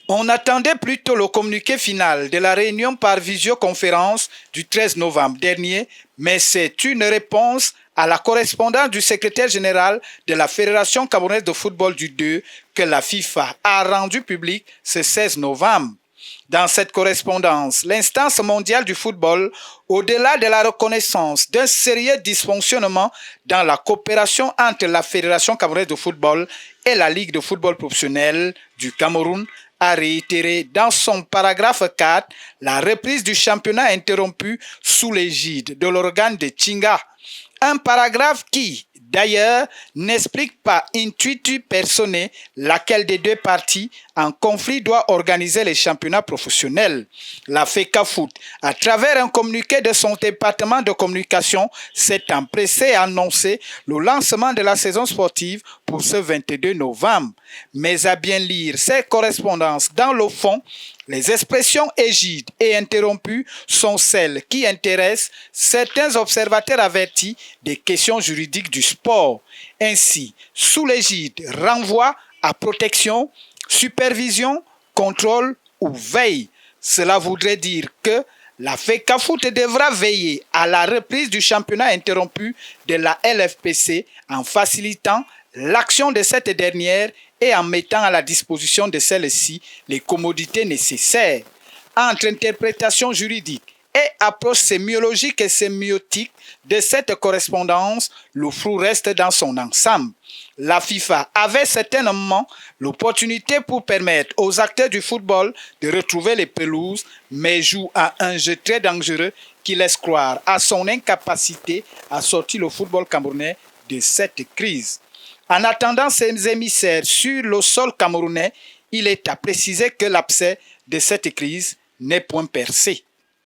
On attendait plutôt le communiqué final de la réunion par visioconférence du 13 novembre dernier, mais c'est une réponse à la correspondance du secrétaire général de la Fédération camerounaise de football du 2 que la FIFA a rendue publique ce 16 novembre. Dans cette correspondance, l'instance mondiale du football, au-delà de la reconnaissance d'un sérieux dysfonctionnement dans la coopération entre la Fédération camerounaise de football et la Ligue de football professionnel du Cameroun, a réitéré dans son paragraphe 4 la reprise du championnat interrompu sous l'égide de l'organe de Tchinga. Un paragraphe qui, d'ailleurs, n'explique pas intuitu personne laquelle des deux parties en conflit doit organiser les championnats professionnels. La FECAFOOT, à travers un communiqué de son département de communication, s'est empressée à annoncer le lancement de la saison sportive pour ce 22 novembre. Mais à bien lire ces correspondances dans le fond, les expressions égides et interrompues sont celles qui intéressent certains observateurs avertis des questions juridiques du sport. Ainsi, sous l'égide renvoie à protection, supervision, contrôle ou veille. Cela voudrait dire que la FECAFOOT devra veiller à la reprise du championnat interrompu de la LFPC en facilitant l'action de cette dernière et en mettant à la disposition de celle-ci les commodités nécessaires. Entre interprétation juridique et approche sémiologique et sémiotique de cette correspondance, le flou reste dans son ensemble. La FIFA avait certainement l'opportunité pour permettre aux acteurs du football de retrouver les pelouses, mais joue à un jeu très dangereux qui laisse croire à son incapacité à sortir le football camerounais de cette crise. En attendant ses émissaires sur le sol camerounais, il est à préciser que l'abcès de cette crise n'est point percé.